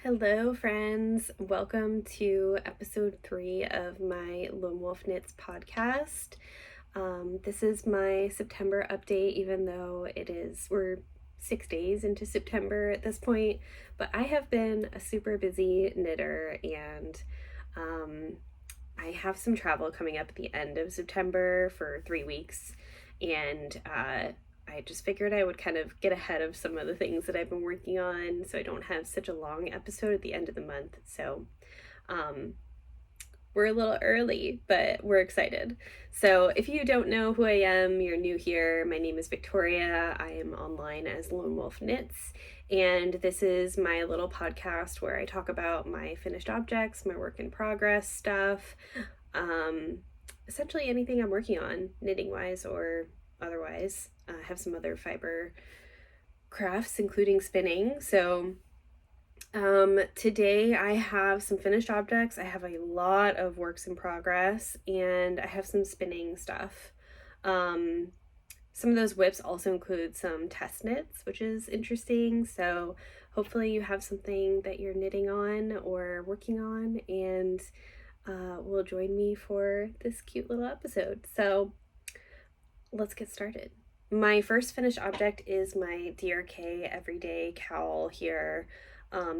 Hello, friends. Welcome to episode 3 of my Lone Wolf Knits podcast. This is my September update, even though we're 6 days into September at this point. But I have been a super busy knitter, and I have some travel coming up at the end of September for 3 weeks. And I just figured I would kind of get ahead of some of the things that I've been working on so I don't have such a long episode at the end of the month. So we're a little early, but we're excited. So if you don't know who I am, you're new here, my name is Victoria. I am online as Lone Wolf Knits, and this is my little podcast where I talk about my finished objects, my work in progress stuff, essentially anything I'm working on, knitting wise or otherwise. I have some other fiber crafts, including spinning. So today I have some finished objects. I have a lot of works in progress, and I have some spinning stuff. Some of those whips also include some test knits, which is interesting. So hopefully you have something that you're knitting on or working on, and will join me for this cute little episode. So let's get started. My first finished object is my DRK Everyday Cowl here.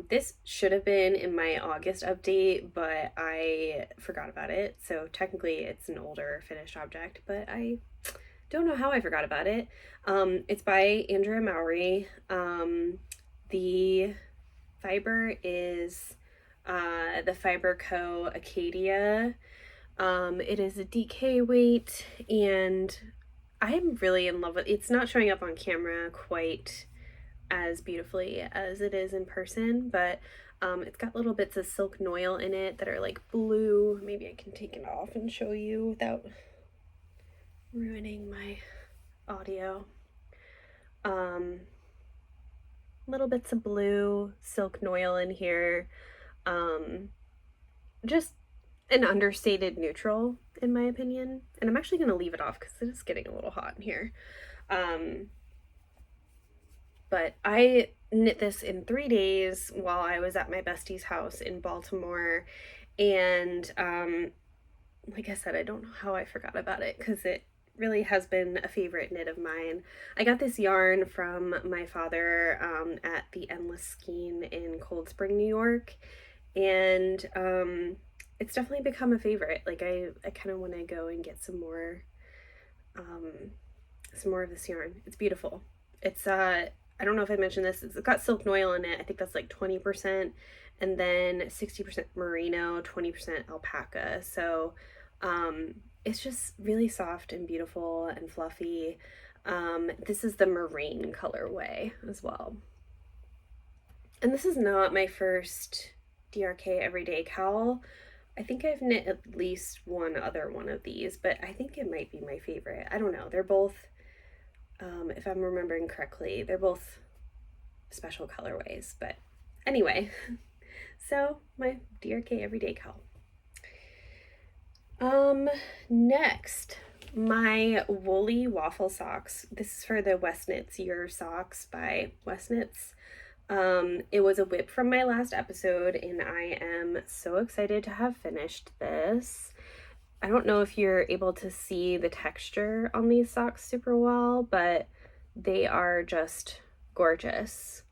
This should have been in my August update, but I forgot about it. So technically it's an older finished object, but I don't know how I forgot about it. It's by Andrea Mowry. The fiber is the Fiber Co. Acadia. It is a DK weight, and I'm really in love with it. It's not showing up on camera quite as beautifully as it is in person, but it's got little bits of silk noil in it that are like blue. Maybe I can take it off and show you without ruining my audio. Little bits of blue silk noil in here. Just an understated neutral, in my opinion. And I'm actually going to leave it off because it is getting a little hot in here. But I knit this in 3 days while I was at my bestie's house in Baltimore. And like I said, I don't know how I forgot about it because it really has been a favorite knit of mine. I got this yarn from my father at the Endless Skein in Cold Spring, New York. And it's definitely become a favorite. Like I kind of want to go and get some more of this yarn. It's beautiful. It's I don't know if I mentioned this. It's got silk noil in it. I think that's like 20%, and then 60% merino, 20% alpaca. So it's just really soft and beautiful and fluffy. This is the marine colorway as well. And this is not my first DRK Everyday Cowl. I think I've knit at least one other one of these, but I think it might be my favorite. I don't know. They're both, if I'm remembering correctly, they're both special colorways. But anyway, so my DRK Everyday Cowl. Next, my woolly waffle socks. This is for the WestKnits Your Socks by WestKnits. It was a whip from my last episode, and I am so excited to have finished this. I don't know if you're able to see the texture on these socks super well, but they are just gorgeous.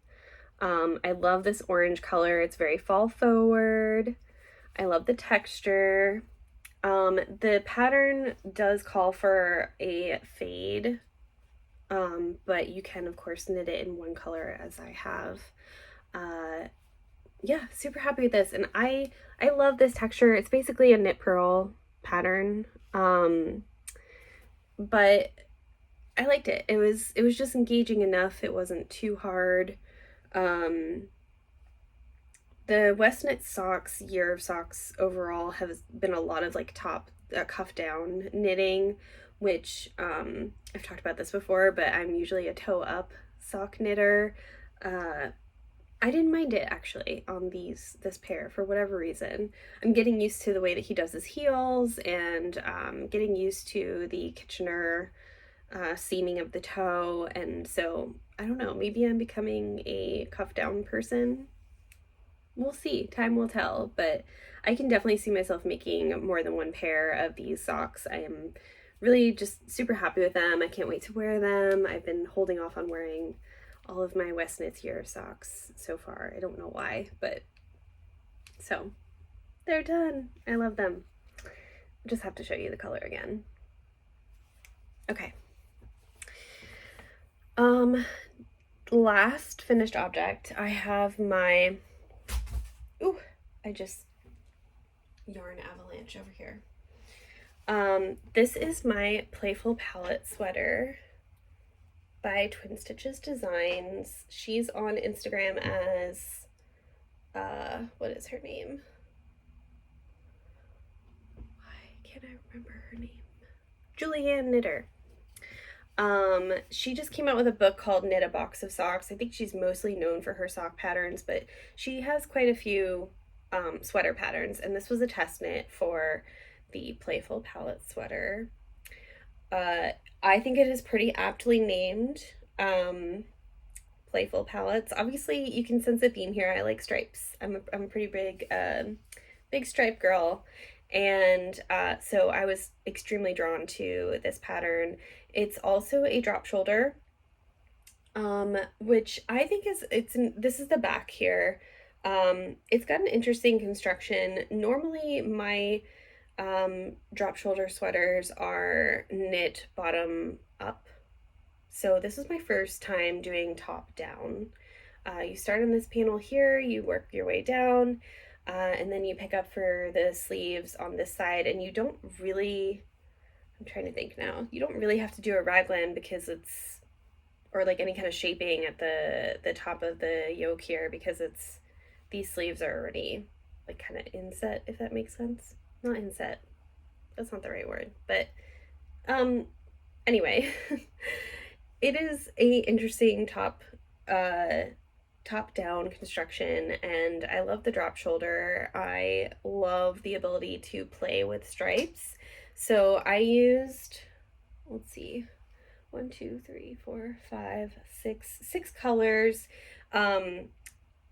I love this orange color. It's very fall forward. I love the texture. The pattern does call for a fade, but you can of course knit it in one color as I have. Yeah, super happy with this, and I love this texture. It's basically a knit purl pattern, but I liked it. It was just engaging enough. It wasn't too hard. The WestKnits socks, Year of Socks overall, has been a lot of like top cuff down knitting, which I've talked about this before, but I'm usually a toe up sock knitter. I didn't mind it actually on this pair for whatever reason. I'm getting used to the way that he does his heels, and getting used to the Kitchener seaming of the toe, and so I don't know, maybe I'm becoming a cuff down person. we'll see. Time will tell, but I can definitely see myself making more than one pair of these socks. I am really just super happy with them. I can't wait to wear them. I've been holding off on wearing all of my WestKnits Year socks so far. I don't know why, but so they're done. I love them. Just have to show you the color again. Okay. Last finished object, I have my, ooh, I just yarn avalanche over here. This is my Playful Palette sweater by Twin Stitches Designs. She's on Instagram as, what is her name? Why can't I remember her name? Julianne Knitter. She just came out with a book called Knit a Box of Socks. I think she's mostly known for her sock patterns, but she has quite a few sweater patterns, and this was a test knit for the Playful Palette sweater. I think it is pretty aptly named. Playful Palettes. Obviously, you can sense a theme here. I like stripes. I'm a pretty big stripe girl, and so I was extremely drawn to this pattern. It's also a drop shoulder, which I think this is the back here. It's got an interesting construction. Normally, my drop shoulder sweaters are knit bottom up. So this is my first time doing top down. You start on this panel here, you work your way down, and then you pick up for the sleeves on this side, and you don't really, I'm trying to think now, you don't really have to do a raglan because it's, or like any kind of shaping at the top of the yoke here, because these sleeves are already like kind of inset, if that makes sense. Not inset, that's not the right word, but anyway. It is a interesting top down construction, and I love the drop shoulder. I love the ability to play with stripes. So I used, let's see, 1, 2, 3, 4, 5, 6 colors.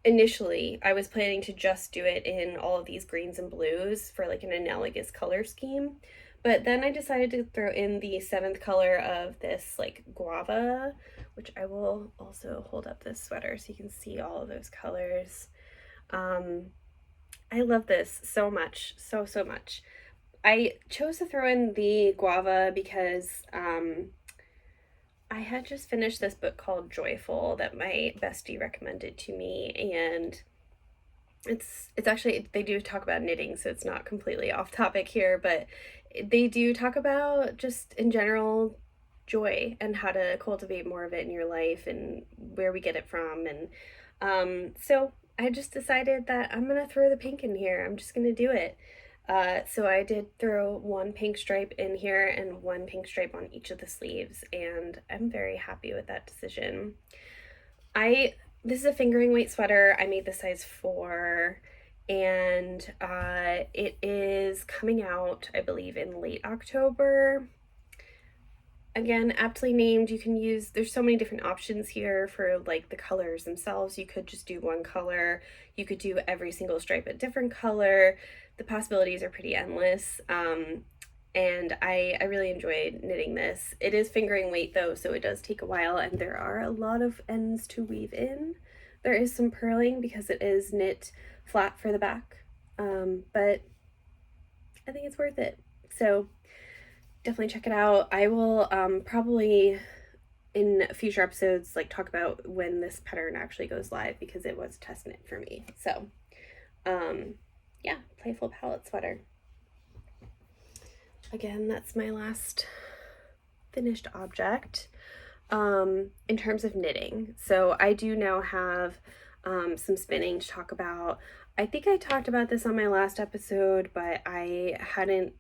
Initially, I was planning to just do it in all of these greens and blues for like an analogous color scheme. But then I decided to throw in the 7th color of this like guava, which I will also hold up this sweater so you can see all of those colors. I love this so much, so much. I chose to throw in the guava because I had just finished this book called Joyful that my bestie recommended to me, and it's actually, they do talk about knitting, so it's not completely off topic here, but they do talk about just in general joy and how to cultivate more of it in your life and where we get it from. And so I just decided that I'm gonna throw the pink in here. I'm just gonna do it. So I did throw 1 pink stripe in here and 1 pink stripe on each of the sleeves, and I'm very happy with that decision. This is a fingering weight sweater. I made the size 4, and it is coming out, I believe, in late October. Again, aptly named. You can use, there's so many different options here for like the colors themselves. You could just do 1 color. You could do every single stripe a different color. The possibilities are pretty endless. And I really enjoyed knitting this. It is fingering weight though, so it does take a while, and there are a lot of ends to weave in. There is some purling because it is knit flat for the back, but I think it's worth it. So definitely check it out. I will probably in future episodes like talk about when this pattern actually goes live, because it was test knit for me. So yeah, Playful Palette sweater. Again, that's my last finished object in terms of knitting. So I do now have some spinning to talk about. I think I talked about this on my last episode, but I hadn't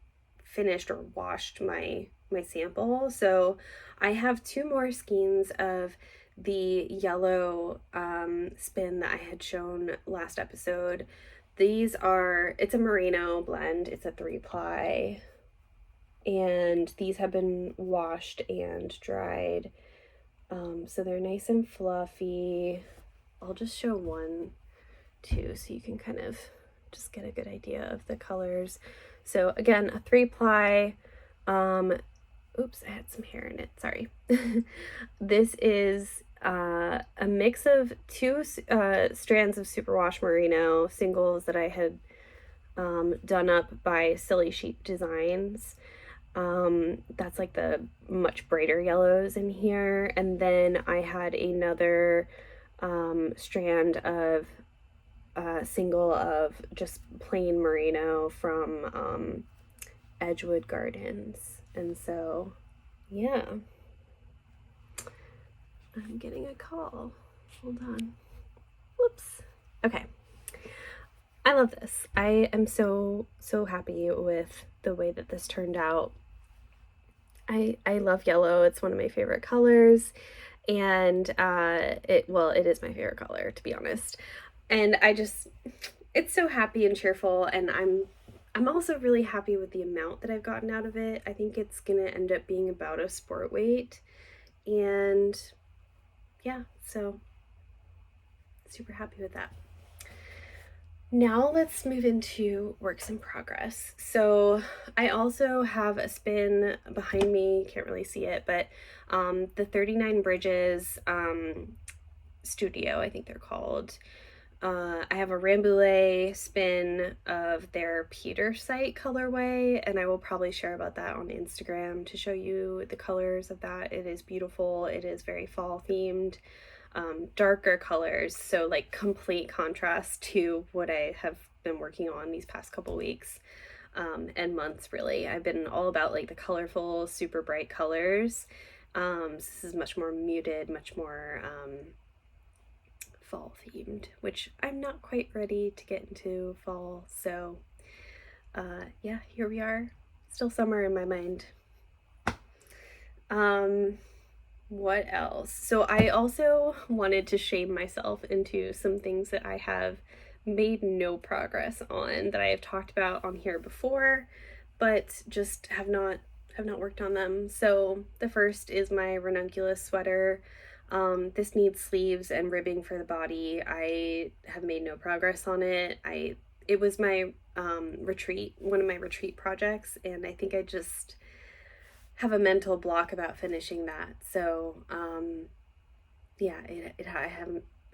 finished or washed my sample. So I have 2 more skeins of the yellow spin that I had shown last episode. These are, it's a merino blend. It's a 3-ply. And these have been washed and dried, so they're nice and fluffy. I'll just show one too, so you can kind of just get a good idea of the colors. So again, a 3-ply, oops, I had some hair in it, sorry. This is a mix of 2 strands of superwash merino singles that I had done up by Silly Sheep Designs. That's like the much brighter yellows in here. And then I had another strand of single of just plain merino from Edgewood Gardens. And so, yeah. I'm getting a call. Hold on. Whoops. Okay. I love this. I am so happy with the way that this turned out. I love yellow. It's one of my favorite colors, and it is my favorite color, to be honest. And it's so happy and cheerful, and I'm also really happy with the amount that I've gotten out of it. I think it's gonna end up being about a sport weight, and yeah, so super happy with that. Now let's move into works in progress. So I also have a spin behind me, can't really see it, but the 39 Bridges Studio, I think they're called. I have a Rambouillet spin of their Peter site colorway, and I will probably share about that on Instagram to show you the colors of that. It is beautiful. It is very fall themed. Darker colors, so like complete contrast to what I have been working on these past couple weeks and months, really. I've been all about like the colorful, super bright colors. This is much more muted, much more fall themed, which I'm not quite ready to get into fall. So yeah, here we are, still summer in my mind. What else? So I also wanted to shame myself into some things that I have made no progress on, that I have talked about on here before, but just have not worked on them. So the first is my ranunculus sweater. This needs sleeves and ribbing for the body. I have made no progress on it. It was my one of my retreat projects, and I think I just have a mental block about finishing that. So yeah, I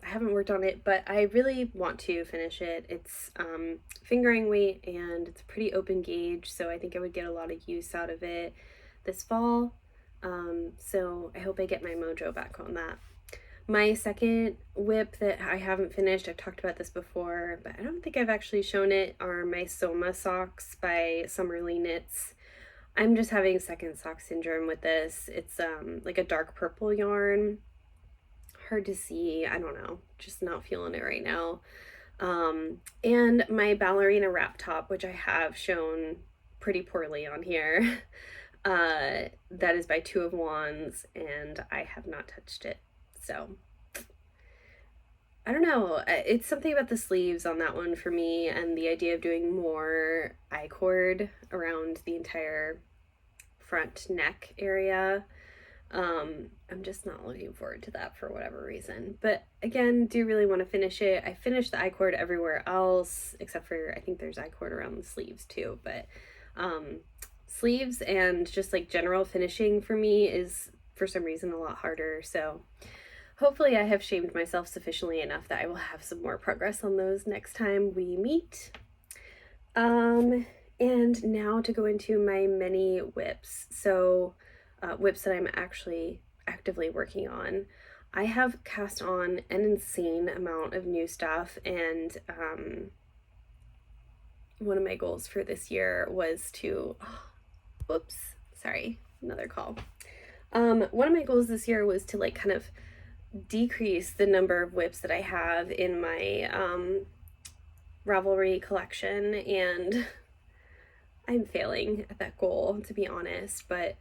haven't worked on it, but I really want to finish it. It's fingering weight and it's pretty open gauge, so I think I would get a lot of use out of it this fall. So I hope I get my mojo back on that. My second whip that I haven't finished, I've talked about this before, but I don't think I've actually shown it, are my Soma socks by Summerly Knits. I'm just having second sock syndrome with this. It's like a dark purple yarn. Hard to see. I don't know. Just not feeling it right now. And my ballerina wrap top, which I have shown pretty poorly on here. That is by Two of Wands, and I have not touched it. So I don't know. It's something about the sleeves on that one for me, and the idea of doing more I-cord around the entire front neck area. I'm just not looking forward to that for whatever reason. But again, do really want to finish it. I finished the I-cord everywhere else, except for I think there's I-cord around the sleeves too. But sleeves and just like general finishing for me is for some reason a lot harder. So hopefully I have shamed myself sufficiently enough that I will have some more progress on those next time we meet. And now to go into my mini whips. So whips that I'm actually actively working on. I have cast on an insane amount of new stuff, and one of my goals for this year was to, whoops, sorry, another call. One of my goals this year was to like kind of decrease the number of whips that I have in my Ravelry collection, and I'm failing at that goal, to be honest, but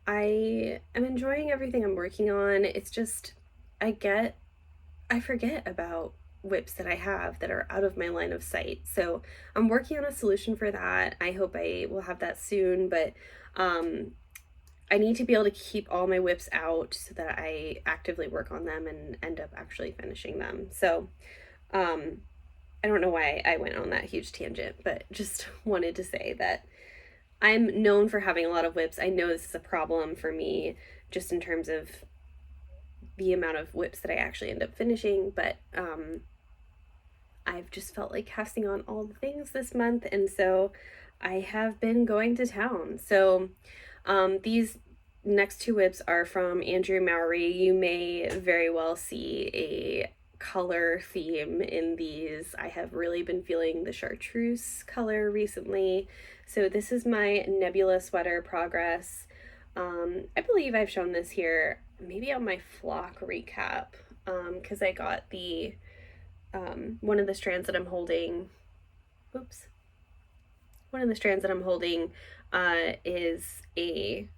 I am enjoying everything I'm working on. It's just I forget about whips that I have that are out of my line of sight. So I'm working on a solution for that. I hope I will have that soon, but I need to be able to keep all my whips out so that I actively work on them and end up actually finishing them. So I don't know why I went on that huge tangent, but just wanted to say that I'm known for having a lot of whips. I know this is a problem for me just in terms of the amount of whips that I actually end up finishing, but I've just felt like casting on all the things this month, and so I have been going to town. So these next two whips are from Andrea Mowry. You may very well see a color theme in these. I have really been feeling the chartreuse color recently. So this is my Nebula sweater progress. I believe I've shown this here, maybe on my flock recap, because I got the one of the strands that I'm holding. Oops. One of the strands that I'm holding is a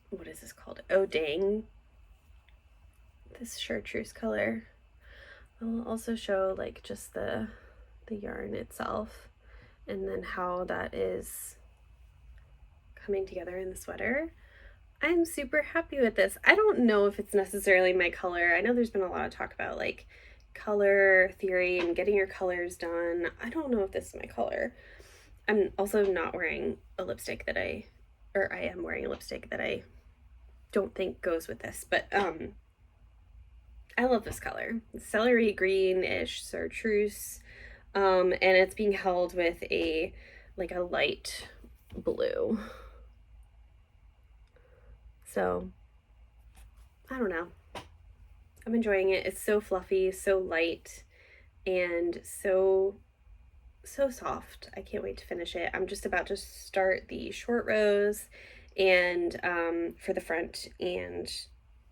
what is this called? Oh dang. This chartreuse color. I'll also show like just the yarn itself and then how that is coming together in the sweater. I'm super happy with this. I don't know if it's necessarily my color. I know there's been a lot of talk about like color theory and getting your colors done. I don't know if this is my color. I'm also not wearing a lipstick that I am wearing a lipstick that I don't think goes with this, but I love this color. Celery green-ish chartreuse, and it's being held with a light blue. So I don't know. I'm enjoying it. It's so fluffy, so light, and so soft. I can't wait to finish it. I'm just about to start the short rows and for the front, and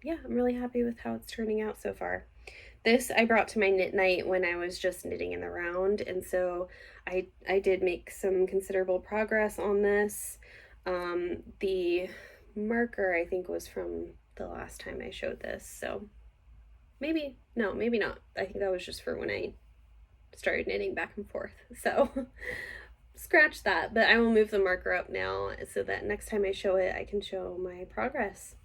yeah, I'm really happy with how it's turning out so far. This I brought to my knit night when I was just knitting in the round, and so I did make some considerable progress on this. The marker I think was from the last time I showed this, so maybe not. I think that was just for when I started knitting back and forth. So scratch that, but I will move the marker up now so that next time I show it, I can show my progress.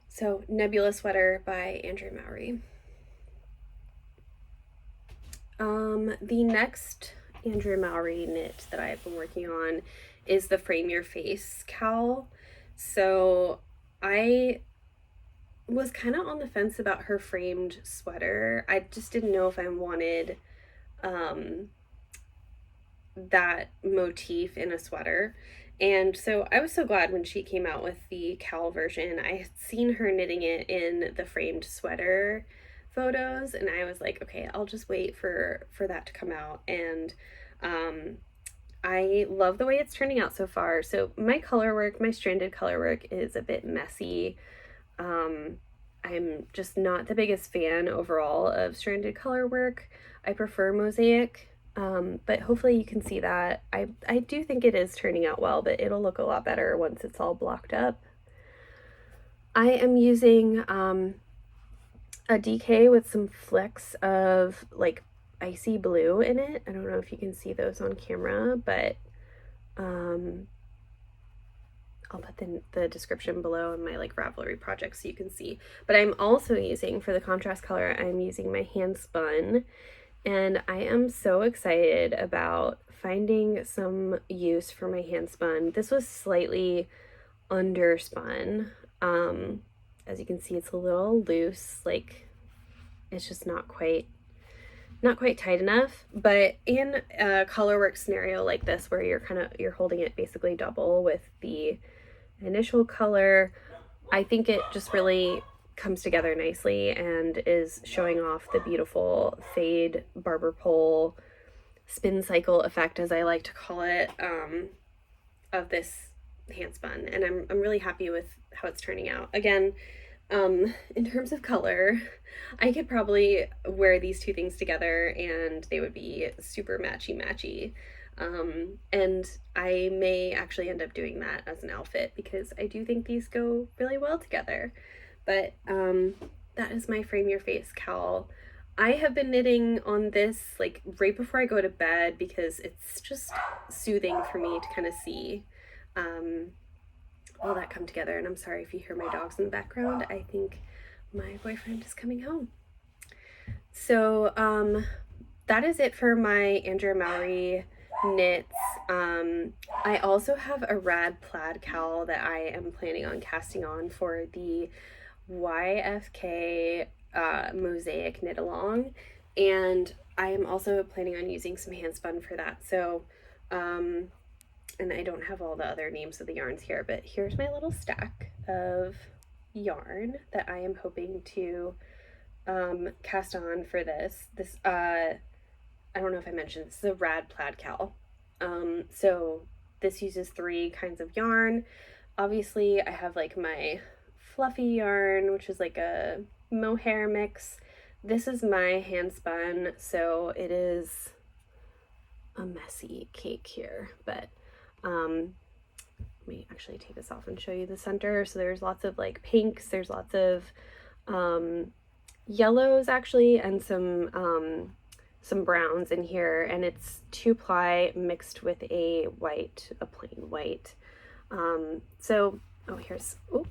So Nebula Sweater by Andrea Mowry. The next Andrea Mowry knit that I've been working on is the Frame Your Face KAL. So I was kind of on the fence about her framed sweater. I just didn't know if I wanted that motif in a sweater. And so I was so glad when she came out with the KAL version. I had seen her knitting it in the framed sweater photos, and I was like, okay, I'll just wait for that to come out. And I love the way it's turning out so far. So my color work, my stranded color work is a bit messy. I'm just not the biggest fan overall of stranded color work. I prefer mosaic, but hopefully you can see that. I do think it is turning out well, but it'll look a lot better once it's all blocked up. I am using a DK with some flecks of like icy blue in it. I don't know if you can see those on camera, but I'll put the description below in my like Ravelry project so you can see. But I'm also using, for the contrast color, I'm using my handspun, and I am so excited about finding some use for my handspun. This was slightly underspun. As you can see, it's a little loose, like it's just not quite tight enough. But in a colorwork scenario like this, where you're holding it basically double with the initial color, I think it just really comes together nicely and is showing off the beautiful fade barber pole spin cycle effect, as I like to call it, of this handspun. And I'm really happy with how it's turning out. Again, in terms of color, I could probably wear these two things together and they would be super matchy. And I may actually end up doing that as an outfit because I do think these go really well together. But that is my Frame Your Face KAL. I have been knitting on this like right before I go to bed because it's just soothing for me to kind of see all that come together. And I'm sorry if you hear my dogs in the background. I think my boyfriend is coming home. So that is it for my Andrea Mowry knits. I also have a rad plaid cowl that I am planning on casting on for the YFK mosaic knit along, and I am also planning on using some handspun for that. So and I don't have all the other names of the yarns here, but here's my little stack of yarn that I am hoping to cast on for this. I don't know if I mentioned, this is a rad plaid cowl. So this uses 3 kinds of yarn. Obviously, I have like my fluffy yarn, which is like a mohair mix. This is my hand spun, so it is a messy cake here, but let me actually take this off and show you the center. So there's lots of like pinks, there's lots of yellows actually, and some browns in here, and it's 2-ply mixed with a white, a plain white. So, oh, here's, oh,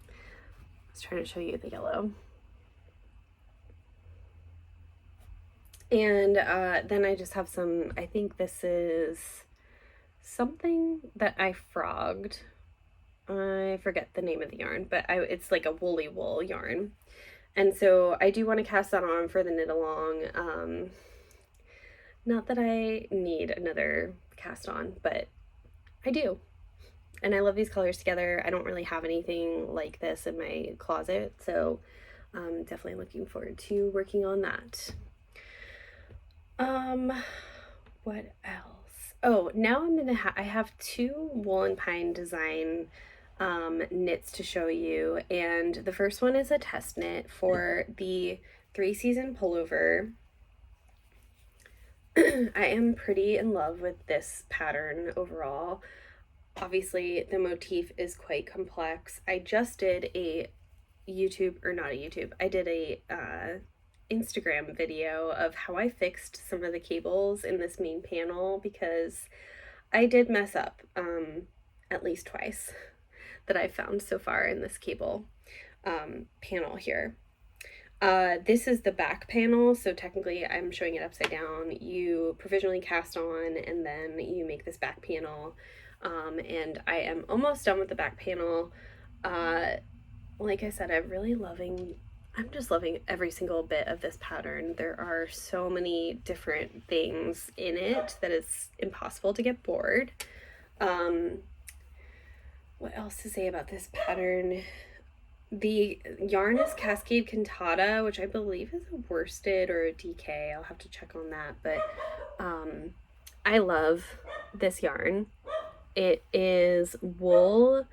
I was trying to show you the yellow. And then I just have some, I think this is something that I frogged. I forget the name of the yarn, but it's like a woolly wool yarn. And so I do want to cast that on for the knit along. Not that I need another cast on, but I do. And I love these colors together. I don't really have anything like this in my closet, so I'm definitely looking forward to working on that. What else? Oh, now I have 2 Wool&Pine design knits to show you, and the first one is a test knit for the 3-season pullover. I am pretty in love with this pattern overall. Obviously, the motif is quite complex. I just did a I did a Instagram video of how I fixed some of the cables in this main panel, because I did mess up at least twice that I've found so far in this cable panel here. This is the back panel, so technically I'm showing it upside down. You provisionally cast on and then you make this back panel, and I am almost done with the back panel. Like I said, I'm just loving every single bit of this pattern. There are so many different things in it that it's impossible to get bored. What else to say about this pattern? The yarn is Cascade Cantata, which I believe is a worsted or a DK. I'll have to check on that, but I love this yarn. It is wool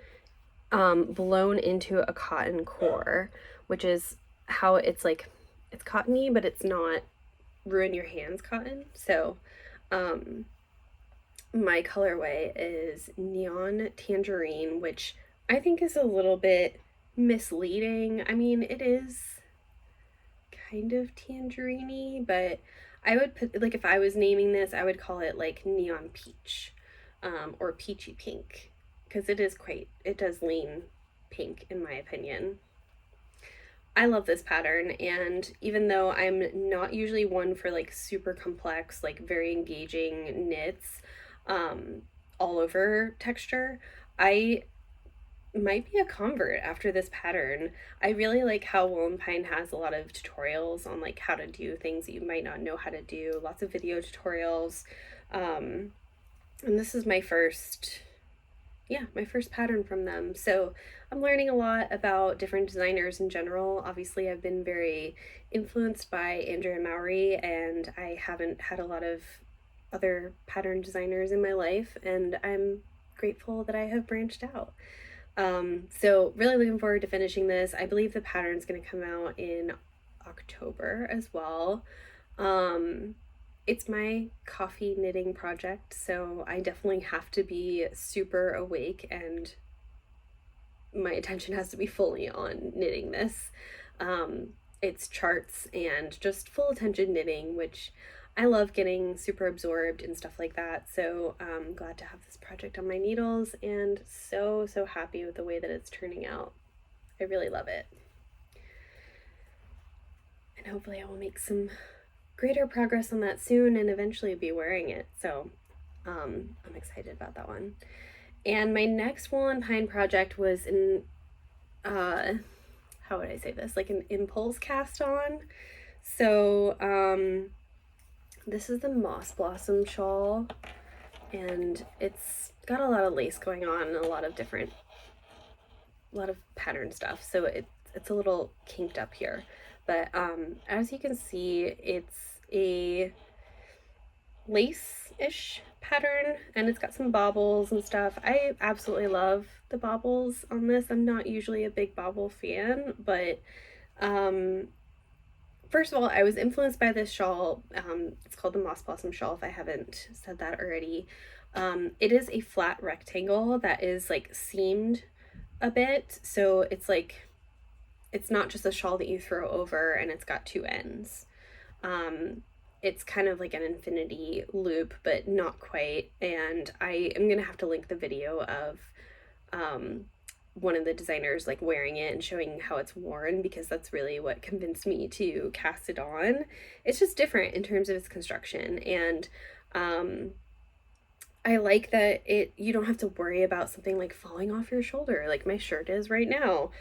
blown into a cotton core, which is how it's like, it's cottony, but it's not ruin your hands cotton. So my colorway is Neon Tangerine, which I think is a little bit misleading. I mean, it is kind of tangerine-y, but I would put, like, if I was naming this, I would call it like Neon Peach, or Peachy Pink, because it does lean pink in my opinion. I love this pattern, and even though I'm not usually one for like super complex, like very engaging knits, all over texture, I might be a convert after this pattern. I really like how Wool&Pine has a lot of tutorials on like how to do things that you might not know how to do, lots of video tutorials. And this is my first pattern from them. So I'm learning a lot about different designers in general. Obviously, I've been very influenced by Andrea Mowry, and I haven't had a lot of other pattern designers in my life, and I'm grateful that I have branched out. So really looking forward to finishing this. I believe the pattern is going to come out in October as well. It's my coffee knitting project, so I definitely have to be super awake and my attention has to be fully on knitting this. It's charts and just full attention knitting, which I love getting super absorbed and stuff like that. So I'm glad to have this project on my needles, and so happy with the way that it's turning out. I really love it. and hopefully I will make some greater progress on that soon and eventually be wearing it. So I'm excited about that one. And my next Wool&Pine project was in how would I say this, like an impulse cast on. So this is the Moss Blossom shawl, and it's got a lot of lace going on and a lot of pattern stuff, so it's a little kinked up here, but as you can see, it's a lace-ish pattern, and it's got some baubles and stuff. I absolutely love the baubles on this. I'm not usually a big bauble fan, but first of all, I was influenced by this shawl. It's called the Moss Blossom shawl, if I haven't said that already. It is a flat rectangle that is like seamed a bit, so it's like, it's not just a shawl that you throw over and it's got two ends. It's kind of like an infinity loop, but not quite. And I am gonna have to link the video of one of the designers like wearing it and showing how it's worn, because that's really what convinced me to cast it on. It's just different in terms of its construction, and I like that you don't have to worry about something like falling off your shoulder like my shirt is right now.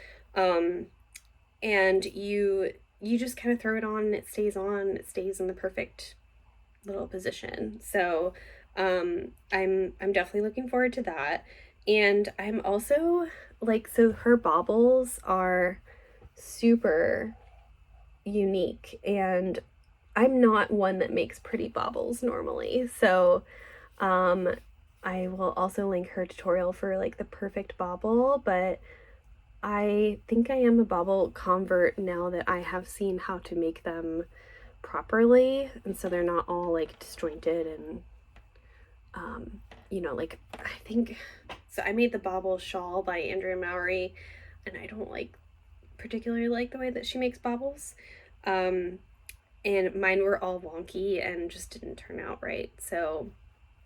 And you just kind of throw it on and it stays on, it stays in the perfect little position. So I'm definitely looking forward to that. And I'm also like, so her baubles are super unique, and I'm not one that makes pretty baubles normally. So I will also link her tutorial for like the perfect bauble, but I think I am a bauble convert now that I have seen how to make them properly, and so they're not all like disjointed and you know, like, I think so I made the bauble shawl by Andrea Mowry, and I don't particularly like the way that she makes baubles, and mine were all wonky and just didn't turn out right. So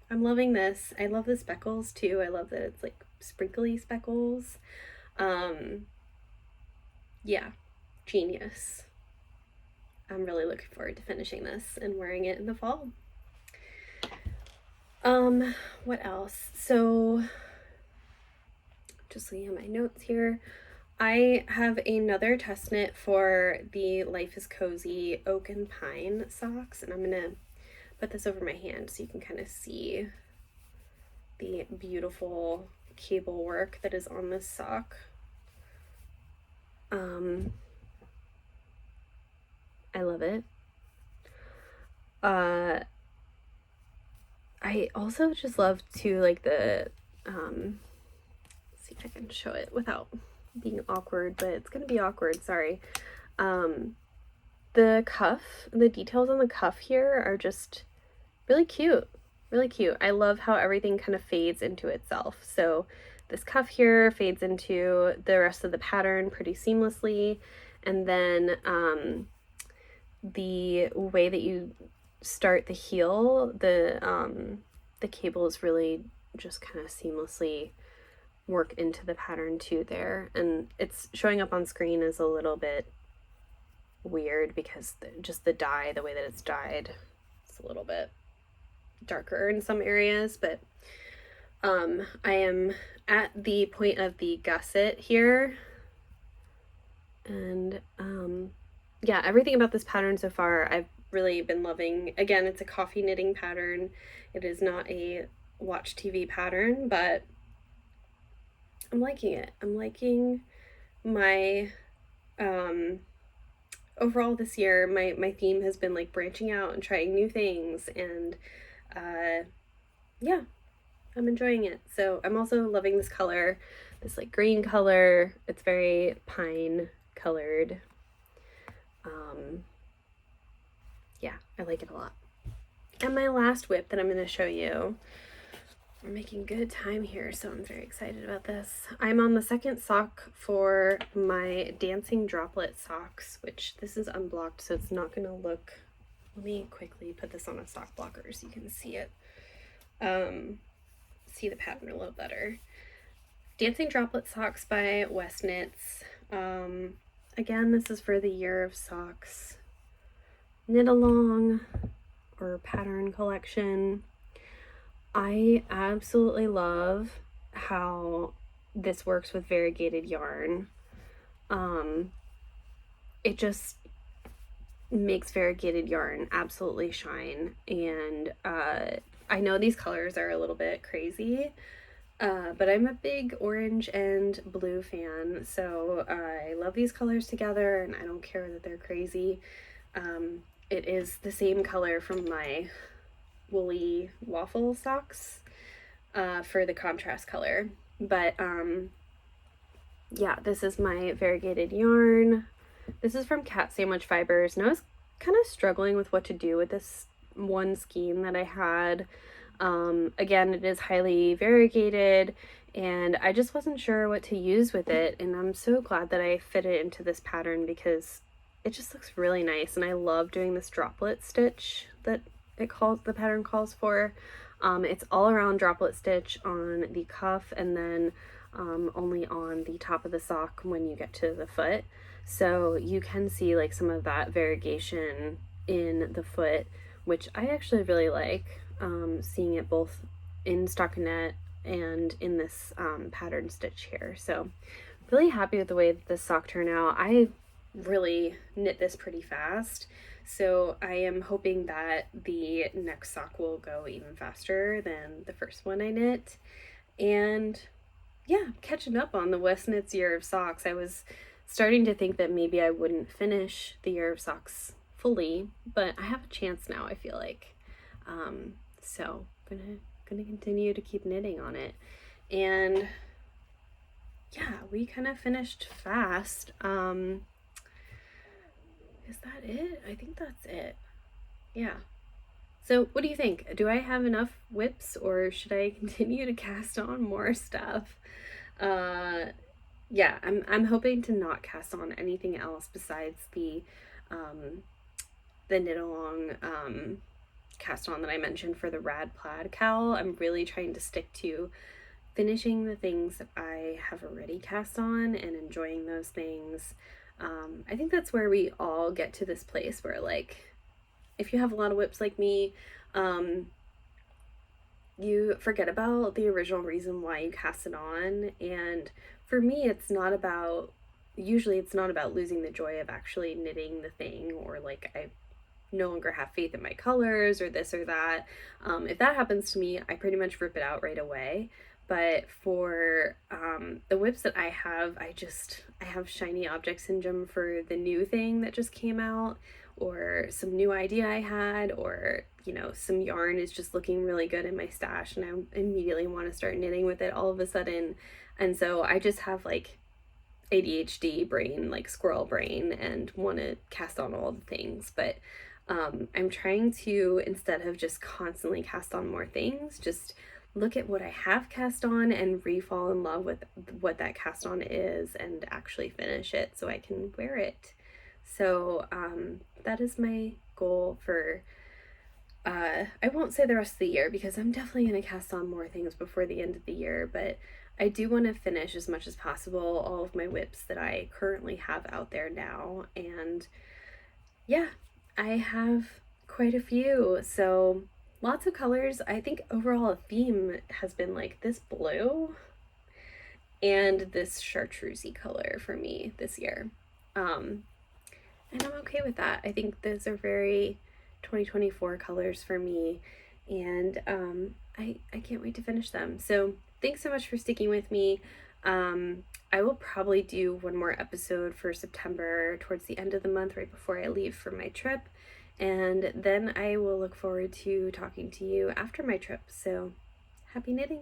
I'm loving this. I love the speckles too. I love that it's like sprinkly speckles. Yeah, genius. I'm really looking forward to finishing this and wearing it in the fall. What else? So just looking at my notes here, I have another test knit for the Life is Cozy Oak and Pine socks, and I'm gonna put this over my hand so you can kind of see the beautiful cable work that is on this sock. I love it. I also just love to like the see if I can show it without being awkward, but it's gonna be awkward, sorry. The cuff, the details on the cuff here are just really cute, really cute. I love how everything kind of fades into itself. So this cuff here fades into the rest of the pattern pretty seamlessly, and then the way that you start the heel, the cables really just kind of seamlessly work into the pattern too there, and it's showing up on screen is a little bit weird because just the dye, the way that it's dyed, it's a little bit darker in some areas, but I am at the point of the gusset here, and yeah, everything about this pattern so far I've really been loving. Again, it's a coffee knitting pattern. It is not a watch TV pattern, but I'm liking it. I'm liking my overall this year, my theme has been like branching out and trying new things, and yeah, I'm enjoying it. So I'm also loving this color, this like green color. It's very pine colored. Yeah, I like it a lot. And my last whip that I'm going to show you, we're making good time here, so I'm very excited about this. I'm on the second sock for my dancing droplet socks, which this is unblocked, so it's not going to look, let me quickly put this on a sock blocker so you can see it, see the pattern a little better. Dancing droplet socks by WestKnits. Again, this is for the year of socks. knit along or pattern collection. I absolutely love how this works with variegated yarn. It just makes variegated yarn absolutely shine, and I know these colors are a little bit crazy, but I'm a big orange and blue fan, so I love these colors together, and I don't care that they're crazy. It is the same color from my woolly waffle socks for the contrast color, but yeah, this is my variegated yarn. This is from Cat Sandwich Fibers, and I was kind of struggling with what to do with this one skein that I had. Again, it is highly variegated, and I just wasn't sure what to use with it, and I'm so glad that I fit it into this pattern because it just looks really nice, and I love doing this droplet stitch that the pattern calls for. It's all around droplet stitch on the cuff, and then only on the top of the sock when you get to the foot. So you can see like some of that variegation in the foot, which I actually really like, seeing it both in stockinette and in this pattern stitch here. So really happy with the way that this sock turned out. I really knit this pretty fast, so I am hoping that the next sock will go even faster than the first one I knit. And yeah, catching up on the WestKnits year of socks. I was starting to think that maybe I wouldn't finish the year of socks fully, but I have a chance now, I feel like. So gonna continue to keep knitting on it. And yeah, we kind of finished fast. Is that it? I think that's it. Yeah. So what do you think? Do I have enough whips, or should I continue to cast on more stuff? Yeah, I'm hoping to not cast on anything else besides the knit along cast on that I mentioned for the rad plaid KAL. I'm really trying to stick to finishing the things that I have already cast on and enjoying those things. I think that's where we all get to this place where, like, if you have a lot of whips like me, you forget about the original reason why you cast it on. And for me, usually it's not about losing the joy of actually knitting the thing, or like I no longer have faith in my colors or this or that. If that happens to me, I pretty much rip it out right away. But for the whips that I have, I have shiny object syndrome for the new thing that just came out, or some new idea I had, or some yarn is just looking really good in my stash and I immediately want to start knitting with it all of a sudden. And so I just have like ADHD brain, like squirrel brain, and want to cast on all the things. But I'm trying to, instead of just constantly cast on more things, just look at what I have cast on and re-fall in love with what that cast on is and actually finish it so I can wear it. So that is my goal for, I won't say the rest of the year because I'm definitely going to cast on more things before the end of the year, but I do want to finish as much as possible all of my whips that I currently have out there now. And yeah, I have quite a few, so lots of colors. I think overall a theme has been like this blue and this chartreusey color for me this year. And I'm okay with that. I think those are very 2024 colors for me, and I can't wait to finish them. So thanks so much for sticking with me. I will probably do one more episode for September towards the end of the month, right before I leave for my trip, and then I will look forward to talking to you after my trip. So happy knitting!